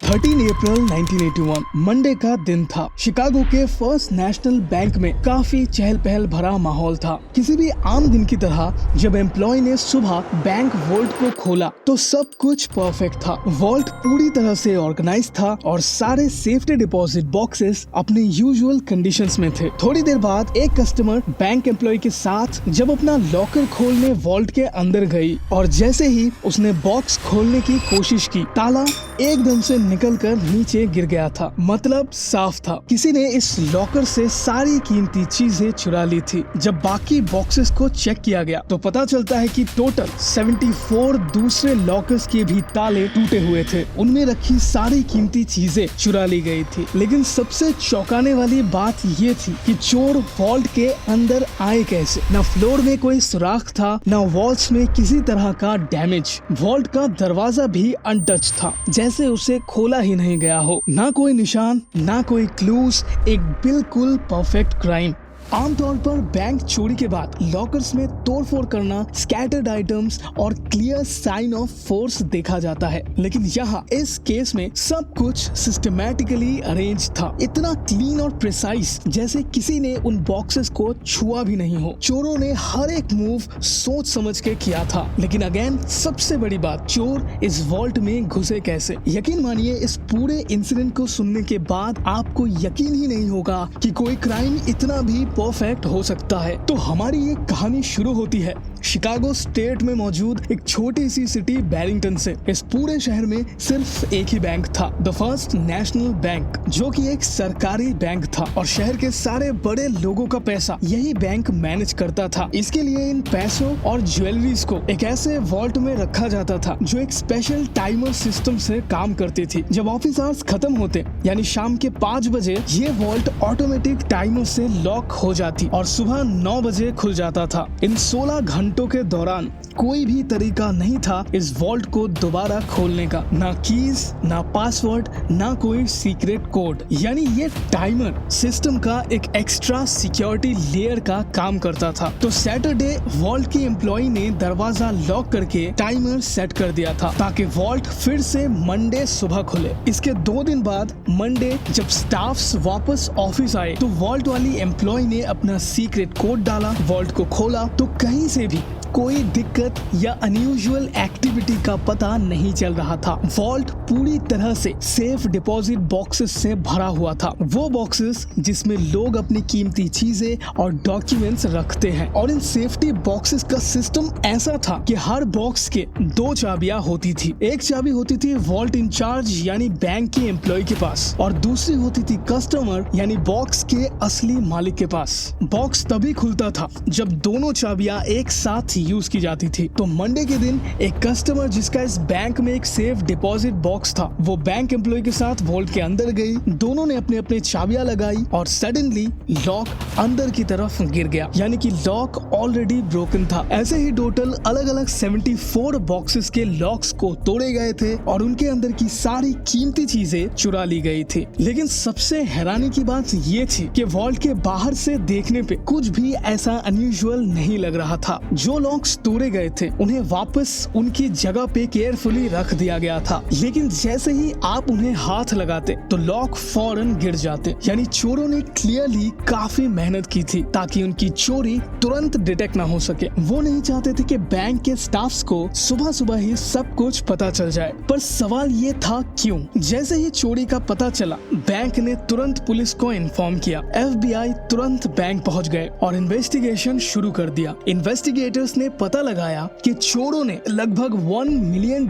13 अप्रैल 1981 Monday का दिन था। शिकागो के फर्स्ट नेशनल बैंक में काफी चहल पहल भरा माहौल था। किसी भी आम दिन की तरह जब एम्प्लॉय ने सुबह बैंक वॉल्ट को खोला तो सब कुछ परफेक्ट था। वॉल्ट पूरी तरह से ऑर्गेनाइज था और सारे सेफ्टी डिपॉजिट बॉक्सेस अपने यूजुअल कंडीशंस में थे। थोड़ी देर बाद एक कस्टमर बैंक एम्प्लॉय के साथ जब अपना लॉकर खोलने वॉल्ट के अंदर गई और जैसे ही उसने बॉक्स खोलने की कोशिश की, ताला एकदम से निकलकर नीचे गिर गया था। मतलब साफ था, किसी ने इस लॉकर से सारी कीमती चीजें चुरा ली थी। जब बाकी बॉक्सेस को चेक किया गया तो पता चलता है कि टोटल 74 दूसरे लॉकर्स के भी ताले टूटे हुए थे। उनमें रखी सारी कीमती चीजें चुरा ली गई थी। लेकिन सबसे चौंकाने वाली बात ये थी कि चोर वॉल्ट के अंदर आए कैसे। न फ्लोर में कोई सुराख था, न वॉल्स में किसी तरह का डैमेज। वॉल्ट का दरवाजा भी अनटच था, जैसे उसे खोला ही नहीं गया हो। ना कोई निशान, ना कोई क्लूज, एक बिल्कुल परफेक्ट क्राइम। आमतौर पर बैंक चोरी के बाद लॉकर्स में तोड़फोड़ करना, स्कैटर्ड आइटम्स और क्लियर साइन ऑफ फोर्स देखा जाता है, लेकिन यहाँ इस केस में सब कुछ सिस्टमैटिकली अरेंज था। इतना क्लीन और प्रिसाइज जैसे किसी ने उन बॉक्सेस को छुआ भी नहीं हो। चोरों ने हर एक मूव सोच समझ के किया था। लेकिन अगेन सबसे बड़ी बात, चोर इस वॉल्ट में घुसे कैसे। यकीन मानिए, इस पूरे इंसिडेंट को सुनने के बाद आपको यकीन ही नहीं होगा कि कोई क्राइम इतना भी परफेक्ट हो सकता है। तो हमारी ये कहानी शुरू होती है शिकागो स्टेट में मौजूद एक छोटी सी सिटी बैरिंगटन से। इस पूरे शहर में सिर्फ एक ही बैंक था, द फर्स्ट नेशनल बैंक, जो कि एक सरकारी बैंक था और शहर के सारे बड़े लोगों का पैसा यही बैंक मैनेज करता था। इसके लिए इन पैसों और ज्वेलरीज को एक ऐसे वॉल्ट में रखा जाता था जो एक स्पेशल टाइमर सिस्टम से काम करती थी। जब ऑफिस आवर्स खत्म होते यानी शाम के 5 बजे ये वॉल्ट ऑटोमेटिक टाइमर से लॉक हो जाती और सुबह 9 बजे खुल जाता था। इन 16 घंटों के दौरान कोई भी तरीका नहीं था इस वॉल्ट को दोबारा खोलने का। ना कीज, ना पासवर्ड, ना कोई सीक्रेट कोड। यानी ये टाइमर सिस्टम का एक एक्स्ट्रा सिक्योरिटी लेयर का काम करता था। तो सैटरडे वॉल्ट के एम्प्लॉय ने दरवाजा लॉक करके टाइमर सेट कर दिया था ताकि वॉल्ट फिर से मंडे सुबह खुले। इसके 2 दिन बाद मंडे जब स्टाफ्स वापस ऑफिस आए तो वॉल्ट वाली एम्प्लॉय ने अपना सीक्रेट कोड डाला, वॉल्ट को खोला तो कहीं से भी कोई दिक्कत या अनयूजुअल एक्टिविटी का पता नहीं चल रहा था। वॉल्ट पूरी तरह से सेफ डिपॉजिट बॉक्सेस से भरा हुआ था। वो बॉक्सेस जिसमें लोग अपनी कीमती चीजें और डॉक्यूमेंट्स रखते हैं। और इन सेफ्टी बॉक्सेस का सिस्टम ऐसा था कि हर बॉक्स के 2 चाबियां होती थी। एक चाबी होती थी वॉल्ट इंचार्ज यानी बैंक के एम्प्लॉय के पास और दूसरी होती थी कस्टमर यानी बॉक्स के असली मालिक के पास। बॉक्स तभी खुलता था जब दोनों चाबियां एक साथ यूज की जाती थी। तो मंडे के दिन एक कस्टमर जिसका इस बैंक में एक सेफ डिपॉजिट बॉक्स था, वो बैंक एम्प्लॉय के साथ वॉल्ट के अंदर गई। दोनों ने अपने अपने चाबियां लगाई और सडनली लॉक अंदर की तरफ गिर गया, यानी कि लॉक ऑलरेडी ब्रोकन था। ऐसे ही टोटल अलग अलग 74 बॉक्सेस के लॉक्स को तोड़े गए थे और उनके अंदर की सारी कीमती चीजें चुरा ली गई थी। लेकिन सबसे हैरानी की बात ये थी कि वॉल्ट के बाहर से देखने पे कुछ भी ऐसा अनयूजुअल नहीं लग रहा था। जो लॉक्स तोड़े गए थे उन्हें वापस उनकी जगह पे केयरफुली रख दिया गया था। लेकिन जैसे ही आप उन्हें हाथ लगाते तो लॉक फौरन गिर जाते। यानी चोरों ने क्लियरली काफी मेहनत की थी ताकि उनकी चोरी तुरंत डिटेक्ट ना हो सके। वो नहीं चाहते थे कि बैंक के स्टाफ्स को सुबह सुबह ही सब कुछ पता चल जाए। पर सवाल ये था क्यों। जैसे ही चोरी का पता चला बैंक ने तुरंत पुलिस को इन्फॉर्म किया। FBI तुरंत बैंक पहुंच गए और इन्वेस्टिगेशन शुरू कर दिया। इन्वेस्टिगेटर्स ने पता लगाया कि चोरों ने लगभग $1 मिलियन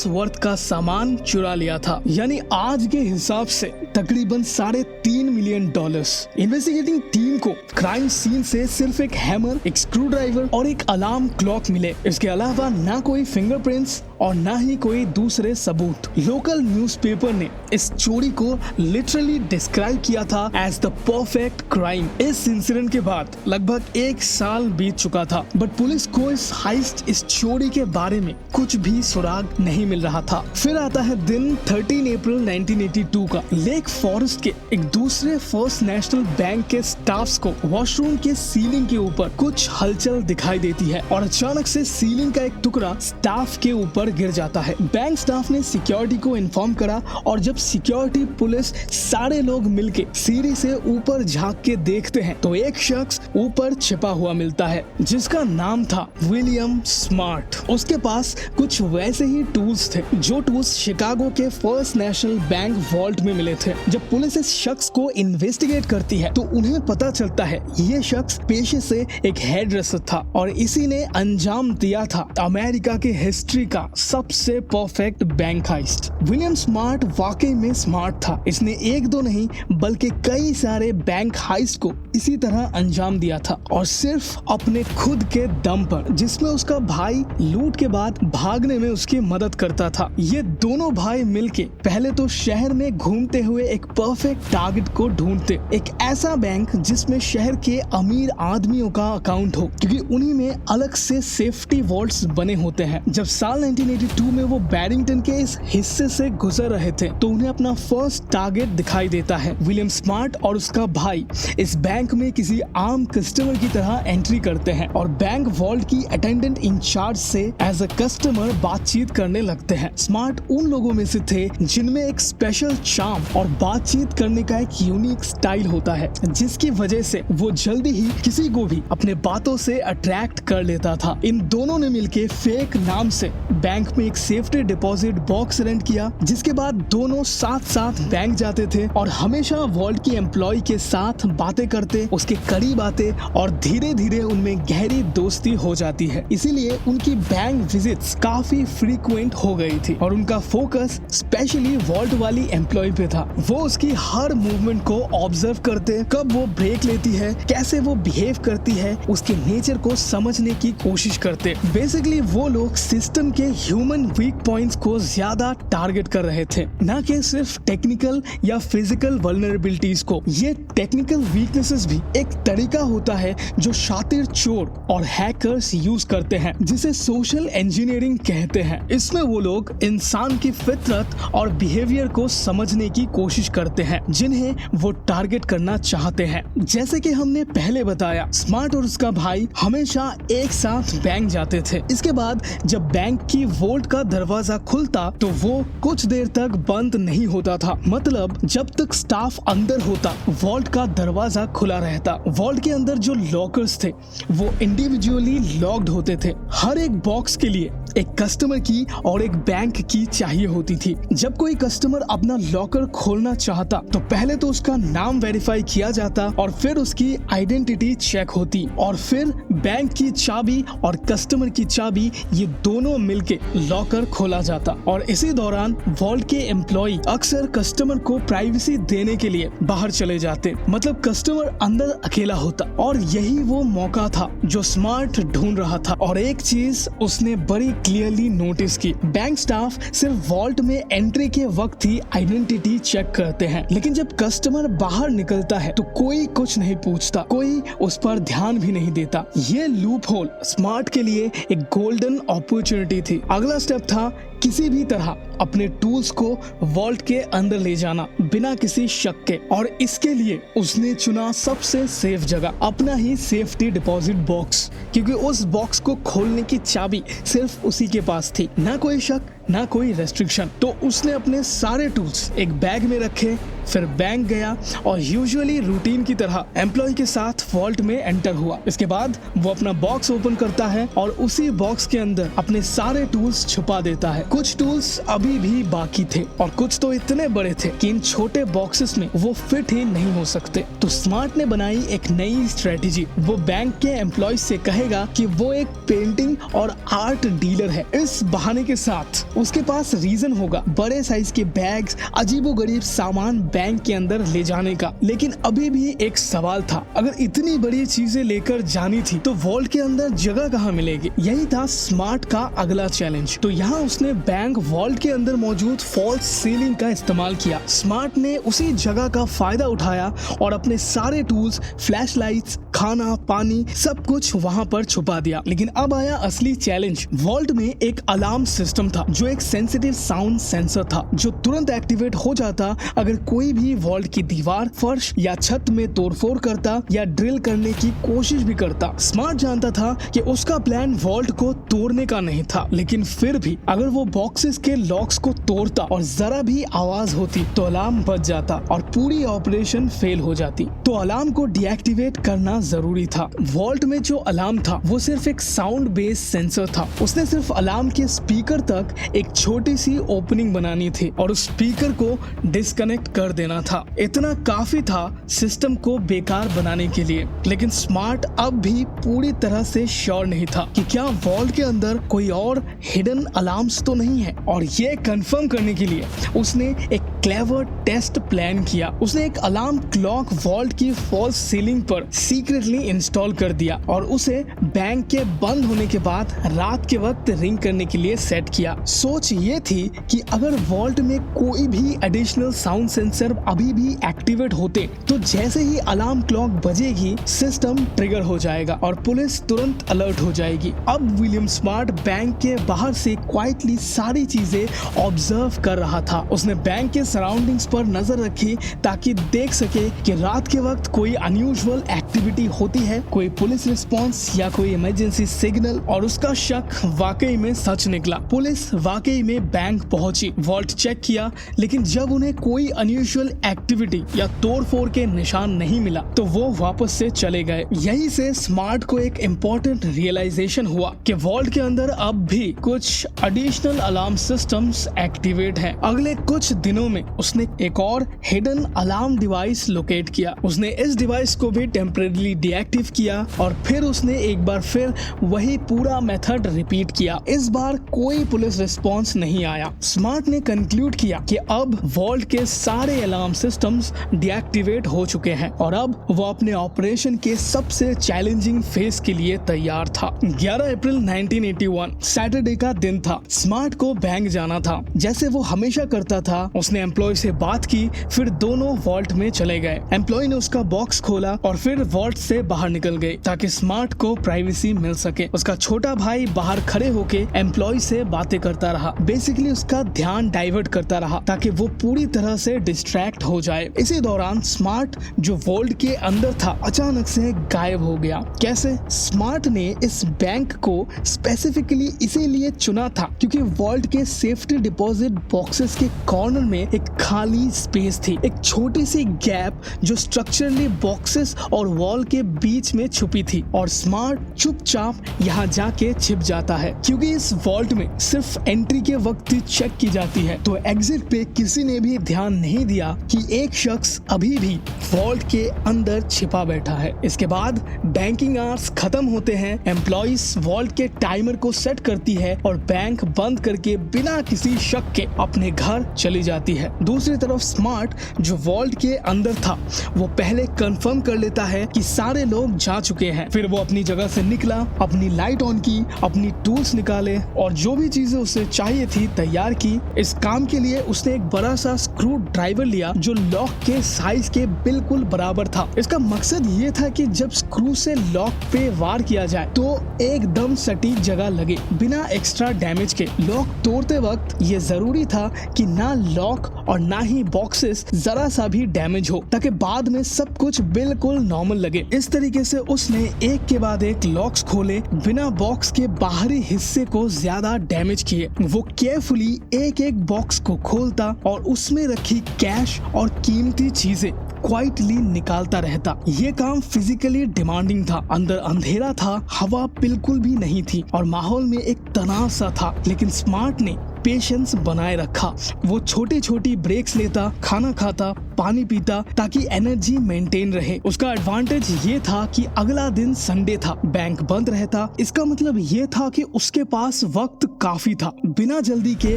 वर्थ का सामान चुरा लिया था, यानी आज के हिसाब से तकरीबन $3.5 मिलियन। इन्वेस्टिगेटिंग टीम को क्राइम सीन से सिर्फ एक हैमर, एक स्क्रू ड्राइवर और एक अलार्म क्लॉक मिले। इसके अलावा ना कोई फिंगरप्रिंट्स और ना ही कोई दूसरे सबूत। लोकल न्यूज़पेपर ने इस चोरी को लिटरली डिस्क्राइब किया था एज द परफेक्ट क्राइम। इस इंसिडेंट के बाद लगभग 1 साल बीत चुका था, बट पुलिस को इस चोरी के बारे में कुछ भी सुराग नहीं मिल रहा था। फिर आता है दिन 13 अप्रैल 1982 का। लेक फॉरेस्ट के एक दूसरे फर्स्ट नेशनल बैंक के स्टाफ्स को वॉशरूम के सीलिंग के ऊपर कुछ हलचल दिखाई देती है और अचानक से सीलिंग का एक टुकड़ा स्टाफ के ऊपर गिर जाता है। बैंक स्टाफ ने सिक्योरिटी को इन्फॉर्म करा और जब सिक्योरिटी, पुलिस, सारे लोग मिलके सीढ़ी से ऊपर झांक के देखते हैं तो एक शख्स ऊपर छिपा हुआ मिलता है जिसका नाम था विलियम स्मार्ट। उसके पास कुछ वैसे ही टूल्स थे जो टूल्स शिकागो के फर्स्ट नेशनल बैंक वॉल्ट में मिले थे। जब पुलिस इस शख्स को इन्वेस्टिगेट करती है तो उन्हें पता चलता है ये शख्स पेशे से एक हेयर ड्रेसर था और इसी ने अंजाम दिया था अमेरिका के हिस्ट्री का सबसे perfect bank heist. William Smart वाकई में स्मार्ट था। इसने एक दो नहीं बल्कि कई सारे बैंक हाइस्ट को इसी तरह अंजाम दिया था और सिर्फ अपने खुद के दम पर, जिसमें उसका भाई लूट के बाद भागने में उसकी मदद करता था। ये दोनों भाई मिलके पहले तो शहर में घूमते हुए एक परफेक्ट टारगेट को ढूंढते, एक ऐसा बैंक जिसमें शहर के अमीर आदमियों का अकाउंट हो, क्योंकि उन्हीं में अलग से सेफ्टी वॉल्ट्स बने होते हैं। जब साल 1982 में वो बैरिंगटन के इस हिस्से से गुजर रहे थे तो उन्हें अपना फर्स्ट टारगेट दिखाई देता है। विलियम स्मार्ट और उसका भाई इस बैंक में किसी आम कस्टमर की तरह एंट्री करते हैं और बैंक वॉल्ट की अटेंडेंट इंचार्ज से एज अ कस्टमर बातचीत करने लगते हैं। स्मार्ट उन लोगों में से थे जिनमें एक स्पेशल चार्म और बातचीत करने का एक यूनिक स्टाइल होता है, जिसकी वजह से वो जल्दी ही किसी को भी अपने बातों से अट्रैक्ट कर लेता था। इन दोनों ने मिलके फेक नाम से बैंक में एक सेफ्टी डिपॉजिट बॉक्स रेंट किया, जिसके बाद दोनों साथ साथ बैंक जाते थे और हमेशा वॉल्ट की एम्प्लॉय के साथ बातें करते, उसके करीब आते और धीरे धीरे उनमें गहरी दोस्ती हो जाती है। इसीलिए उनकी बैंक विजिट्स काफी फ्रीक्वेंट हो गई थी और उनका फोकस स्पेशली वॉल्ट वाली एम्प्लॉय पे था। वो उसकी हर मूवमेंट को ऑब्जर्व करते, कब वो ब्रेक लेती है, कैसे वो बिहेव करती है, उसके नेचर को समझने की कोशिश करते। बेसिकली वो लोग सिस्टम के ह्यूमन वीक पॉइंट्स को ज्यादा टारगेट कर रहे थे, ना कि सिर्फ टेक्निकल या फिजिकल वल्नरेबिलिटीज को। ये टेक्निकल वीकनेसेस भी एक तरीका होता है जो शातिर चोर और हैकर्स यूज करते हैं, जिसे सोशल इंजीनियरिंग कहते हैं। इसमें वो लोग इंसान की फितरत और बिहेवियर को समझने की कोशिश करते हैं जिन्हें वो टारगेट करना चाहते हैं। जैसे कि हमने पहले बताया, स्मार्ट और उसका भाई हमेशा एक साथ बैंक जाते थे। इसके बाद जब बैंक की वॉल्ट का दरवाजा खुलता तो वो कुछ देर तक बंद नहीं होता था, मतलब जब तक स्टाफ अंदर होता वॉल्ट का दरवाजा खुला रहता। वॉल्ट के अंदर जो लॉकर्स थे वो इंडिविजुअली लॉक्ड होते थे। हर एक बॉक्स के लिए एक कस्टमर की और एक बैंक की चाहिए होती थी। जब कोई कस्टमर अपना लॉकर खोलना चाहता तो पहले तो उसका नाम वेरीफाई किया जाता और फिर उसकी आइडेंटिटी चेक होती और फिर बैंक की चाबी और कस्टमर की चाबी ये दोनों मिलके लॉकर खोला जाता। और इसी दौरान वॉल्ट के एम्प्लॉय अक्सर कस्टमर को प्राइवेसी देने के लिए बाहर चले जाते, मतलब कस्टमर अंदर अकेला होता। और यही वो मौका था जो स्मार्ट ढूंढ रहा था। और एक चीज उसने बड़ी क्लियरली नोटिस की, बैंक स्टाफ सिर्फ वॉल्ट में एंट्री के वक्त ही आइडेंटिटी चेक करते हैं, लेकिन जब कस्टमर बाहर निकलता है तो कोई कुछ नहीं पूछता, कोई उस पर ध्यान भी नहीं देता। ये लूप होल स्मार्ट के लिए एक गोल्डन अपॉर्चुनिटी थी। अगला स्टेप था किसी भी तरह अपने टूल्स को वॉल्ट के अंदर ले जाना बिना किसी शक के, और इसके लिए उसने चुना सबसे सेफ जगह, अपना ही सेफ्टी डिपॉजिट बॉक्स, क्योंकि उस बॉक्स को खोलने की चाबी सिर्फ उसी के पास थी। ना कोई शक ना कोई रेस्ट्रिक्शन। तो उसने अपने सारे टूल्स एक बैग में रखे, फिर बैंक गया और यूजुअली रूटीन की तरह एम्प्लॉय के साथ वॉल्ट में एंटर हुआ। इसके बाद वो अपना बॉक्स ओपन करता है और उसी बॉक्स के अंदर अपने सारे टूल्स छुपा देता है। कुछ टूल्स अभी भी बाकी थे और कुछ तो इतने बड़े थे कि इन छोटे बॉक्सेस में वो फिट ही नहीं हो सकते। तो स्मार्ट ने बनाई एक नई स्ट्रेटेजी। वो बैंक के एम्प्लॉय से कहेगा कि वो एक पेंटिंग और आर्ट डीलर है। इस बहाने के साथ उसके पास रीजन होगा बड़े साइज के बैग्स, अजीबोगरीब सामान बैंक के अंदर ले जाने का। लेकिन अभी भी एक सवाल था, अगर इतनी बड़ी चीजें लेकर जानी थी तो वॉल्ट के अंदर जगह कहाँ मिलेगी? यही था स्मार्ट का अगला चैलेंज। तो यहाँ उसने बैंक वॉल्ट के अंदर मौजूद फॉल्स सीलिंग का इस्तेमाल किया। स्मार्ट ने उसी जगह का फायदा उठाया और अपने सारे टूल्स, फ्लैशलाइट्स, खाना, पानी सब कुछ वहां पर छुपा दिया। लेकिन अब आया असली चैलेंज। वॉल्ट में एक अलार्म सिस्टम था जो एक सेंसिटिव साउंड सेंसर था जो तुरंत एक्टिवेट हो जाता अगर कोई भी वॉल्ट की दीवार, फर्श या छत में तोड़फोड़ करता या ड्रिल करने की कोशिश भी करता। स्मार्ट जानता था कि उसका प्लान वॉल्ट को तोड़ने का नहीं था, लेकिन फिर भी अगर वो बॉक्सेस के लॉक्स को तोड़ता और जरा भी आवाज होती तो अलार्म बज जाता और पूरी ऑपरेशन फेल हो जाती। तो अलार्म को डीएक्टिवेट करना जरूरी था। वॉल्ट में जो अलार्म था वो सिर्फ एक साउंड बेस्ड सेंसर था। उसने सिर्फ अलार्म के स्पीकर तक एक छोटी सी ओपनिंग बनानी थी और उस स्पीकर को डिस्कनेक्ट कर देना था। इतना काफी था सिस्टम को बेकार बनाने के लिए। लेकिन स्मार्ट अब भी पूरी तरह से श्योर नहीं था कि क्या वॉल्ट के अंदर कोई और हिडन अलार्म्स तो नहीं है। और ये कंफर्म करने के लिए उसने एक क्लेवर टेस्ट प्लान किया। उसने एक अलार्म क्लॉक वॉल्ट की फॉल्स सीलिंग पर सीक्रेटली इंस्टॉल कर दिया और उसे बैंक के बंद होने के बाद रात के वक्त रिंग करने के लिए सेट किया। सोच ये थी कि अगर वॉल्ट में कोई भी एडिशनल साउंड सेंसर अभी भी एक्टिवेट होते तो जैसे ही अलार्म क्लॉक बजेगी सिस्टम ट्रिगर हो जाएगा और पुलिस तुरंत अलर्ट हो जाएगी। अब विलियम स्मार्ट बैंक के बाहर से क्वाइटली सारी चीजें ऑब्जर्व कर रहा था। उसने बैंक के सराउंडिंग्स पर नजर रखी ताकि देख सके कि रात के वक्त कोई अनयूजुअल एक्टिविटी होती है, कोई पुलिस रिस्पांस या कोई इमरजेंसी सिग्नल। और उसका शक वाकई में सच निकला। पुलिस वाकई में बैंक पहुंची, वॉल्ट चेक किया, लेकिन जब उन्हें कोई अनयूजुअल एक्टिविटी या तोड़फोड़ के निशान नहीं मिला तो वो वापस से चले गए। यहीं से स्मार्ट को एक इम्पोर्टेंट रियलाइजेशन हुआ कि वॉल्ट के अंदर अब भी कुछ एडिशनल अलार्म सिस्टम्स एक्टिवेट हैं। अगले कुछ दिनों में उसने एक और हिडन अलार्म डिवाइस लोकेट किया। उसने इस डिवाइस को भी टेम्परेरीली डीएक्टिव किया और फिर उसने एक बार फिर वही पूरा मेथड रिपीट किया। इस बार कोई पुलिस रिस्पांस नहीं आया। स्मार्ट ने कंक्लूड किया कि अब वॉल्ट के सारे अलार्म सिस्टम्स डीएक्टिवेट हो चुके हैं और अब वो अपने ऑपरेशन के सबसे चैलेंजिंग फेज के लिए तैयार था। 11 अप्रैल 1981 सैटरडे का दिन था। स्मार्ट को बैंक जाना था। जैसे वो हमेशा करता था, उसने एम्प्लॉय से बात की, फिर दोनों वॉल्ट में चले गए। एम्प्लॉय ने उसका बॉक्स खोला और फिर वॉल्ट से बाहर निकल गए ताकि स्मार्ट को प्राइवेसी मिल सके। उसका छोटा भाई बाहर खड़े होके एम्प्लॉय से बातें करता रहा, बेसिकली उसका ध्यान डाइवर्ट करता रहा ताकि वो पूरी तरह से डिस्ट्रैक्ट हो जाए। इसी दौरान स्मार्ट जो वॉल्ट के अंदर था अचानक से गायब हो गया। कैसे? स्मार्ट ने इस बैंक को स्पेसिफिकली इसीलिए चुना था क्योंकि वॉल्ट के सेफ्टी डिपॉजिट बॉक्सेस के कॉर्नर में एक खाली स्पेस थी, एक छोटी सी गैप जो स्ट्रक्चरली बॉक्सेस और वॉल के बीच में छुपी थी। और स्मार्ट चुपचाप यहाँ जाके छिप जाता है क्योंकि इस वॉल्ट में सिर्फ एंट्री के वक्त ही चेक की जाती है। तो एग्जिट पे किसी ने भी ध्यान नहीं दिया कि एक शख्स अभी भी वॉल्ट के अंदर छिपा बैठा है। इसके बाद बैंकिंग आवर्स खत्म होते हैं। एम्प्लॉइज वॉल्ट के टाइमर को सेट करती है और बैंक बंद करके बिना किसी शक के अपने घर चली जाती है। दूसरी तरफ स्मार्ट जो वॉल्ट के अंदर था वो पहले कंफर्म कर लेता है कि सारे लोग जा चुके हैं। फिर वो अपनी जगह से निकला, अपनी लाइट ऑन की, अपनी टूल्स निकाले और जो भी चीजें उसे चाहिए थी तैयार की। इस काम के लिए उसने एक बड़ा सा स्क्रू ड्राइवर लिया जो लॉक के साइज के बिल्कुल बराबर था। इसका मकसद ये था कि जब स्क्रू से लॉक पे वार किया जाए तो एकदम सटीक जगह लगे बिना एक्स्ट्रा डैमेज के। लॉक तोड़ते वक्त ये जरूरी था कि ना लॉक और ना ही बॉक्सेस जरा सा भी डैमेज हो ताकि बाद में सब कुछ बिल्कुल नॉर्मल लगे। इस तरीके से उसने एक के बाद एक लॉक्स खोले बिना बॉक्स के बाहरी हिस्से को ज्यादा डैमेज किए। वो केयरफुली एक एक बॉक्स को खोलता और उसमें रखी कैश और कीमती चीजें क्वाइटली निकालता रहता। ये काम फिजिकली डिमांडिंग था। अंदर अंधेरा था, हवा बिल्कुल भी नहीं थी और माहौल में एक तनाव सा था, लेकिन स्मार्ट ने पेशेंस बनाए रखा। वो छोटी छोटी ब्रेक्स लेता, खाना खाता, पानी पीता ताकि एनर्जी मेंटेन रहे। उसका एडवांटेज ये था कि अगला दिन संडे था, बैंक बंद रहता। इसका मतलब ये था कि उसके पास वक्त काफी था बिना जल्दी के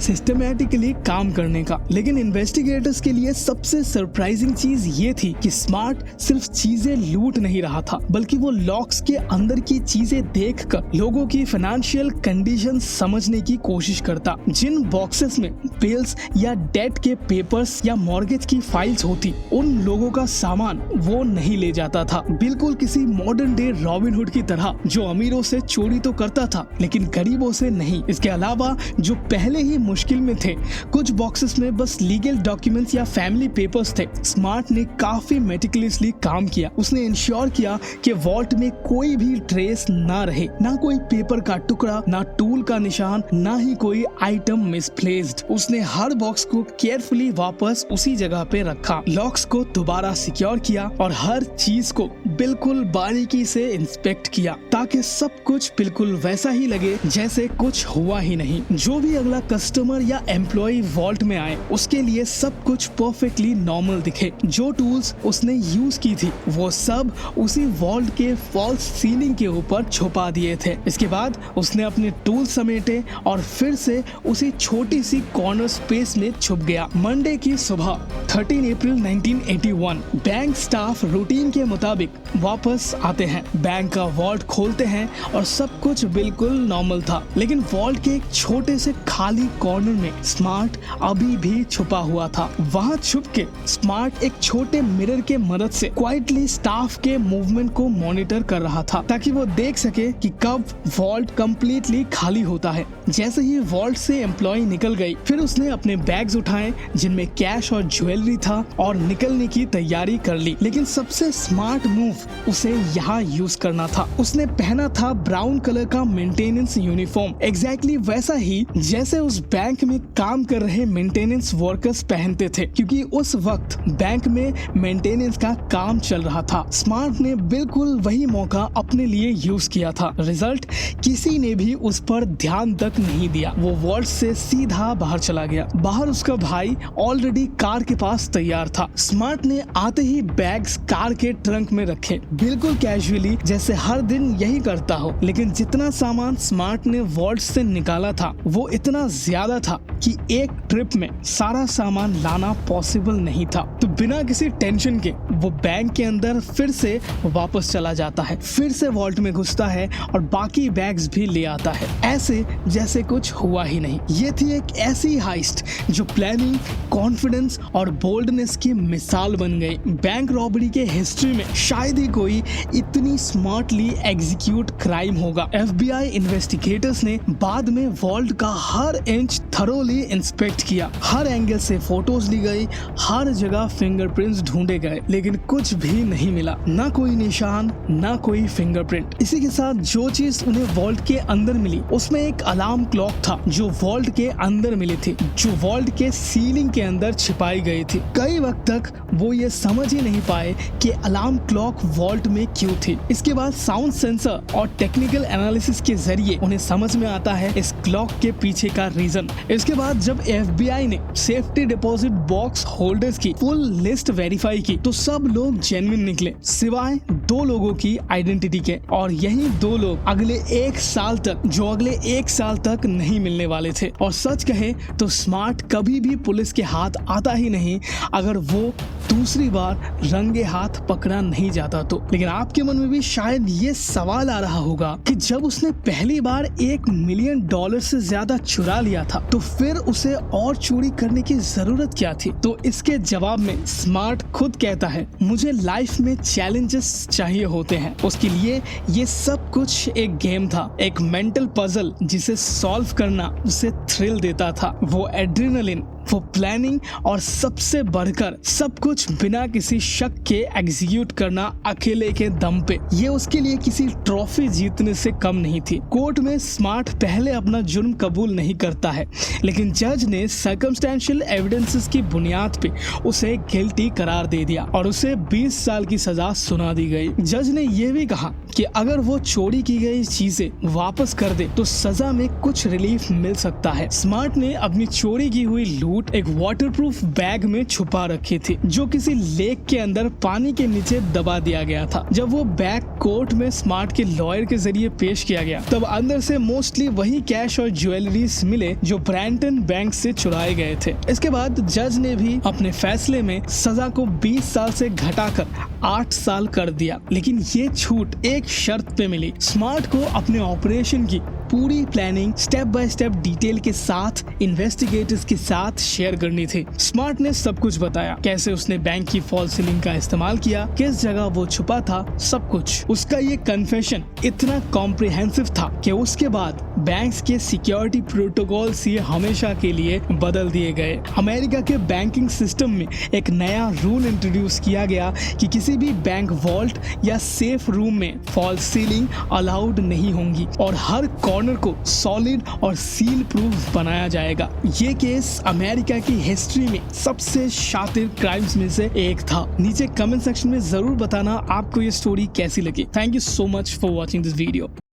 सिस्टमैटिकली काम करने का। लेकिन इन्वेस्टिगेटर्स के लिए सबसे सरप्राइजिंग चीज ये थी कि स्मार्ट सिर्फ चीजें लूट नहीं रहा था, बल्कि वो लॉक्स के अंदर की चीजें देखकर लोगों की फाइनेंशियल कंडीशन समझने की कोशिश करता। जिन बॉक्सेस में बिल्स या डेट के पेपर्स या मॉर्गेज की फाइल्स होती, उन लोगों का सामान वो नहीं ले जाता था। बिल्कुल किसी मॉडर्न डे रॉबिन हुड की तरह, जो अमीरों से चोरी तो करता था लेकिन गरीबों से नहीं। इसके अलावा जो पहले ही मुश्किल में थे, कुछ बॉक्सेस में बस लीगल डॉक्यूमेंट्स या फैमिली पेपर्स थे। स्मार्ट ने काफी मेटिकुलसली काम किया। उसने इंश्योर किया कि वॉल्ट में कोई भी ट्रेस ना रहे, ना कोई पेपर का टुकड़ा, ना टूल का निशान, ना ही कोई आइटम मिसप्लेस्ड। उसने हर बॉक्स को केयरफुली वापस उसी जगह पे रखा, लॉक्स को दोबारा सिक्योर किया और हर चीज को बिल्कुल बारीकी से इंस्पेक्ट किया ताकि सब कुछ बिल्कुल वैसा ही लगे जैसे कुछ हुआ ही नहीं। जो भी अगला कस्टमर या एम्प्लॉय वॉल्ट में आए, उसके लिए सब कुछ परफेक्टली नॉर्मल दिखे। जो टूल्स उसने यूज की थी वो सब उसी वॉल्ट के फॉल्स सीलिंग के ऊपर छुपा दिए थे। इसके बाद उसने अपने टूल समेटे और फिर से उसी छोटी सी कॉर्नर स्पेस में छुप गया। मंडे की सुबह 13 अप्रैल 1981 बैंक स्टाफ रूटीन के मुताबिक वापस आते हैं, बैंक का वॉल्ट खोलते हैं और सब कुछ बिल्कुल नॉर्मल था। लेकिन वॉल्ट के एक छोटे से खाली कॉर्नर में स्मार्ट अभी भी छुपा हुआ था। वहाँ छुप के स्मार्ट एक छोटे मिरर के मदद से क्वाइटली स्टाफ के मूवमेंट को मॉनिटर कर रहा था ताकि वो देख सके कि कब वॉल्ट कंप्लीटली खाली होता है। जैसे ही वॉल्ट से एम्प्लॉय निकल गई, फिर उसने अपने बैग्स उठाए जिनमें कैश और ज्वेलरी था और निकलने की तैयारी कर ली। लेकिन सबसे स्मार्ट मूव उसे यहाँ यूज करना था। उसने पहना था ब्राउन कलर का मेंटेनेंस यूनिफॉर्म, एग्जैक्टली वैसा ही जैसे उस बैंक में काम कर रहे मेंटेनेंस वर्कर्स पहनते थे, क्योंकि उस वक्त बैंक में मेंटेनेंस का काम चल रहा था। स्मार्ट ने बिल्कुल वही मौका अपने लिए यूज किया था। रिजल्ट, किसी ने भी उस पर ध्यान तक नहीं दिया। वो वॉल्ट से सीधा बाहर चला गया। बाहर उसका भाई ऑलरेडी कार के पास तैयार था। स्मार्ट ने आते ही बैग्स कार के ट्रंक में रखे, बिल्कुल कैजुअली जैसे हर दिन यही करता हो। लेकिन जितना सामान स्मार्ट ने वॉल्ट से निकाला था वो इतना ज्यादा था कि एक ट्रिप में सारा सामान लाना पॉसिबल नहीं था। तो बिना किसी टेंशन के वो बैंक के अंदर फिर से वापस चला जाता है, फिर से वॉल्ट में घुसता है और बाकी बैग्स भी ले आता है, ऐसे जैसे कुछ हुआ ही नहीं। ये थी एक ऐसी हाइस्ट जो प्लानिंग, कॉन्फिडेंस और बोल्डनेस की मिसाल बन गई। बैंक रॉबरी के हिस्ट्री में शायद ही कोई इतनी स्मार्टली एग्जीक्यूट क्राइम होगा। FBI इन्वेस्टिगेटर्स ने बाद में वॉल्ट का हर इंच थरोली इंस्पेक्ट किया, हर एंगल से फोटोज ली गई, हर जगह फिंगरप्रिंट्स ढूंढे गए, लेकिन कुछ भी नहीं मिला, ना कोई निशान, ना कोई फिंगरप्रिंट। इसी के साथ जो चीज उन्हें वॉल्ट के अंदर मिली उसमें एक अलार्म क्लॉक था जो वॉल्ट के अंदर मिली थी, जो वॉल्ट के सीलिंग के अंदर छिपाई गई थी। कई वक्त तक वो ये समझ ही नहीं पाए कि अलार्म क्लॉक वॉल्ट में क्यों थी। इसके बाद साउंड सेंसर और टेक्निकल एनालिसिस के जरिए उन्हें समझ में आता है इस क्लॉक के पीछे का रीजन। इसके बाद जब FBI ने सेफ्टी डिपॉजिट बॉक्स होल्डर्स की फुल लिस्ट वेरीफाई की तो सब लोग जेन्युइन निकले, सिवाय 2 लोगों की आइडेंटिटी के। और यही 2 लोग अगले 1 साल तक, जो अगले 1 साल तक नहीं मिलने वाले थे। और सच कहे तो स्मार्ट कभी भी पुलिस के हाथ आता ही नहीं अगर वो दूसरी बार रंगे हाथ पकड़ा नहीं जाता तो। लेकिन आपके मन में भी शायद ये सवाल आ रहा होगा कि जब उसने पहली बार $1 मिलियन से ज्यादा चुरा लिया था तो फिर उसे और चोरी करने की जरूरत क्या थी। तो इसके जवाब में स्मार्ट खुद कहता है, मुझे लाइफ में चैलेंजेस चाहिए होते हैं। उसके लिए ये सब कुछ एक गेम था, एक मेंटल पजल जिसे सॉल्व करना उसे थ्रिल देता था। वो एड्रेनलिन, वो प्लानिंग और सबसे बढ़कर सब कुछ बिना किसी शक के एग्जीक्यूट करना अकेले के दम पे, ये उसके लिए किसी ट्रॉफी जीतने से कम नहीं थी। कोर्ट में स्मार्ट पहले अपना जुर्म कबूल नहीं करता है, लेकिन जज ने सर्कमस्टेंशियल एविडेंसेस की बुनियाद पे उसे गिल्टी करार दे दिया और उसे 20 साल की सजा सुना दी गई। जज ने यह भी कहा कि अगर वो चोरी की गई चीजें वापस कर दे तो सजा में कुछ रिलीफ मिल सकता है। स्मार्ट ने अपनी चोरी की हुई छूट एक वाटरप्रूफ बैग में छुपा रखी थी जो किसी लेक के अंदर पानी के नीचे दबा दिया गया था। जब वो बैग कोर्ट में स्मार्ट के लॉयर के जरिए पेश किया गया तब अंदर से मोस्टली वही कैश और ज्वेलरीज मिले जो ब्रैंटन बैंक से चुराए गए थे। इसके बाद जज ने भी अपने फैसले में सजा को 20 साल से घटाकर 8 साल कर दिया, लेकिन ये छूट एक शर्त पे मिली। स्मार्ट को अपने ऑपरेशन की पूरी planning step by step detail के साथ इन्वेस्टिगेटर्स के साथ शेयर करनी थी। स्मार्ट ने सब कुछ बताया, कैसे उसने बैंक की फॉल्स सीलिंग का इस्तेमाल किया, किस जगह वो छुपा था, सब कुछ। उसका ये कन्फेशन इतना कॉम्प्रिहेंसिव था कि उसके बाद बैंक्स के सिक्योरिटी प्रोटोकॉल्स ये हमेशा के लिए बदल दिए गए। अमेरिका के बैंकिंग सिस्टम में एक नया रूल इंट्रोड्यूस किया गया कि किसी भी बैंक वॉल्ट या सेफ रूम में फॉल्स सीलिंग अलाउड नहीं होंगी और हर कॉर्नर को सॉलिड और सील प्रूफ बनाया जाएगा। ये केस अमेरिका की हिस्ट्री में सबसे शातिर क्राइम्स में से एक था। नीचे कमेंट सेक्शन में जरूर बताना आपको ये स्टोरी कैसी लगी। Thank you so much for watching this video.